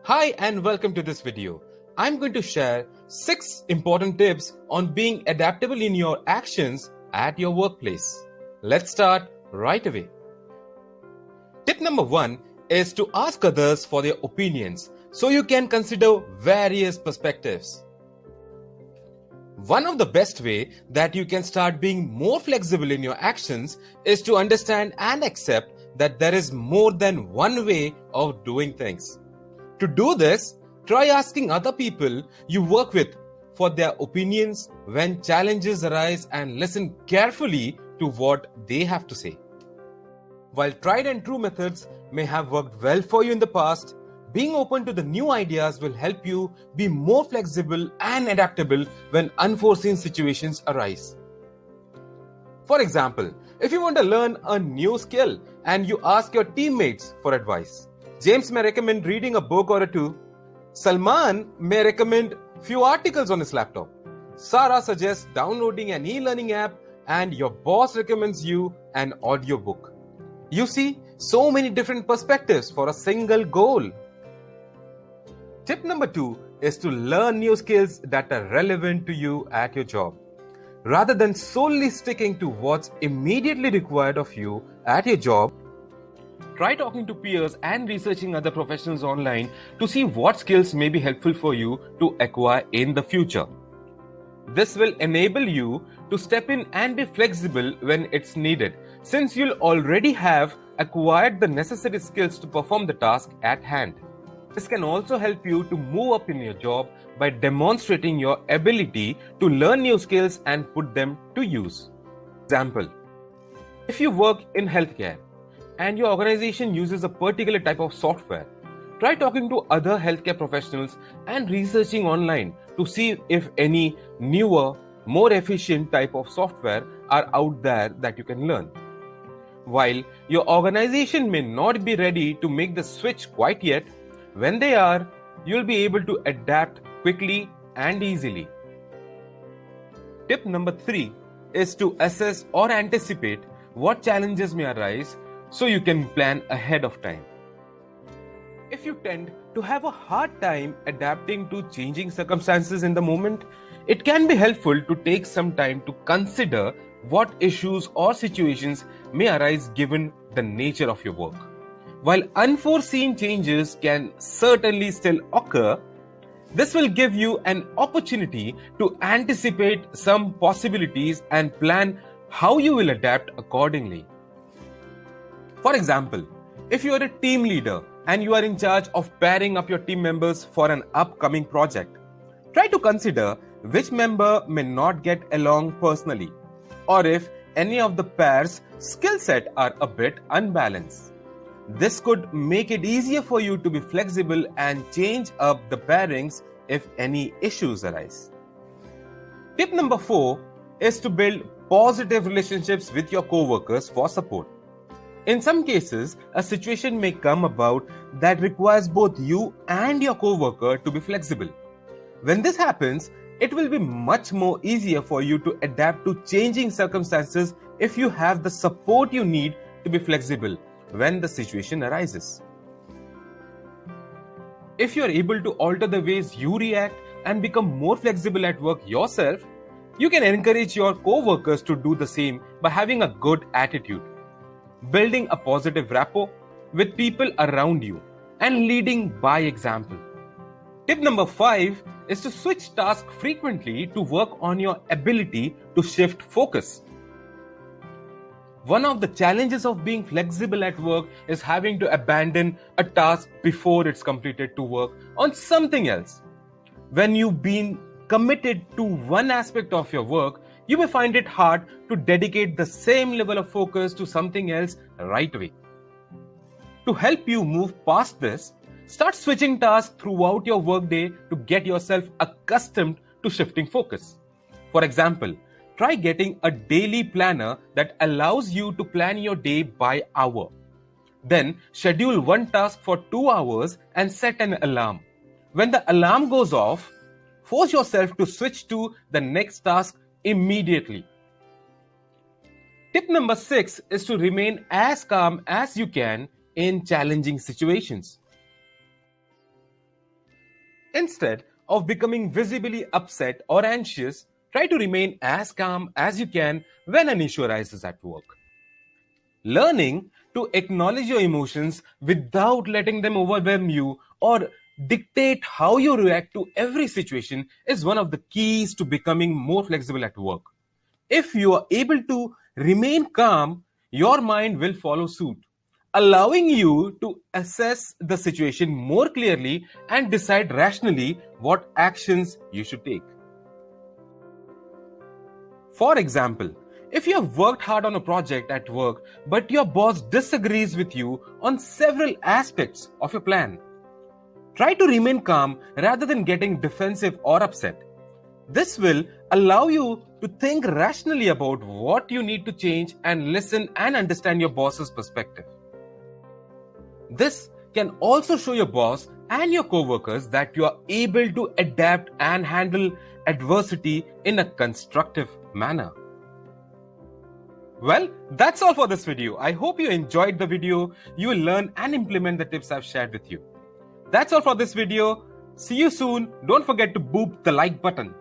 Hi and welcome to this video. I'm going to share 6 important tips on being adaptable in your actions at your workplace. Let's start right away. Tip number 1 is to ask others for their opinions so you can consider various perspectives. One of the best way that you can start being more flexible in your actions is to understand and accept that there is more than one way of doing things. To do this, try asking other people you work with for their opinions when challenges arise and listen carefully to what they have to say. While tried and true methods may have worked well for you in the past, being open to the new ideas will help you be more flexible and adaptable when unforeseen situations arise. For example, if you want to learn a new skill and you ask your teammates for advice, James may recommend reading a book or two. Salman may recommend few articles on his laptop. Sarah suggests downloading an e-learning app and your boss recommends you an audiobook. You see, so many different perspectives for a single goal. Tip number 2 is to learn new skills that are relevant to you at your job. Rather than solely sticking to what's immediately required of you at your job, try talking to peers and researching other professionals online to see what skills may be helpful for you to acquire in the future. This will enable you to step in and be flexible when it's needed, since you'll already have acquired the necessary skills to perform the task at hand. This can also help you to move up in your job by demonstrating your ability to learn new skills and put them to use. Example: if you work in healthcare and your organization uses a particular type of software, try talking to other healthcare professionals and researching online to see if any newer, more efficient type of software are out there that you can learn. While your organization may not be ready to make the switch quite yet, when they are, you'll be able to adapt quickly and easily. Tip number 3 is to assess or anticipate what challenges may arise so you can plan ahead of time. If you tend to have a hard time adapting to changing circumstances in the moment, it can be helpful to take some time to consider what issues or situations may arise given the nature of your work. While unforeseen changes can certainly still occur, this will give you an opportunity to anticipate some possibilities and plan how you will adapt accordingly. For example, if you are a team leader and you are in charge of pairing up your team members for an upcoming project, try to consider which member may not get along personally, or if any of the pairs' skill set are a bit unbalanced. This could make it easier for you to be flexible and change up the pairings if any issues arise. Tip number 4 is to build positive relationships with your co-workers for support. In some cases, a situation may come about that requires both you and your co-worker to be flexible. When this happens, it will be much more easier for you to adapt to changing circumstances if you have the support you need to be flexible when the situation arises. If you are able to alter the ways you react and become more flexible at work yourself, you can encourage your co-workers to do the same by having a good attitude, building a positive rapport with people around you, and leading by example. Tip number 5 is to switch tasks frequently to work on your ability to shift focus. One of the challenges of being flexible at work is having to abandon a task before it's completed to work on something else. When you've been committed to one aspect of your work, you may find it hard to dedicate the same level of focus to something else right away. To help you move past this, start switching tasks throughout your workday to get yourself accustomed to shifting focus. For example, try getting a daily planner that allows you to plan your day by hour. Then schedule one task for 2 hours and set an alarm. When the alarm goes off, force yourself to switch to the next task immediately. Tip number 6 is to remain as calm as you can in challenging situations. Instead of becoming visibly upset or anxious, try to remain as calm as you can when an issue arises at work. Learning to acknowledge your emotions without letting them overwhelm you or dictate how you react to every situation is one of the keys to becoming more flexible at work. If you are able to remain calm, your mind will follow suit, allowing you to assess the situation more clearly and decide rationally what actions you should take. For example, if you have worked hard on a project at work but your boss disagrees with you on several aspects of your plan, try to remain calm rather than getting defensive or upset. This will allow you to think rationally about what you need to change and listen and understand your boss's perspective. This can also show your boss and your coworkers that you are able to adapt and handle adversity in a constructive manner. Well, that's all for this video. I hope you enjoyed the video. You will learn and implement the tips I've shared with you. That's all for this video. See you soon. Don't forget to boop the like button.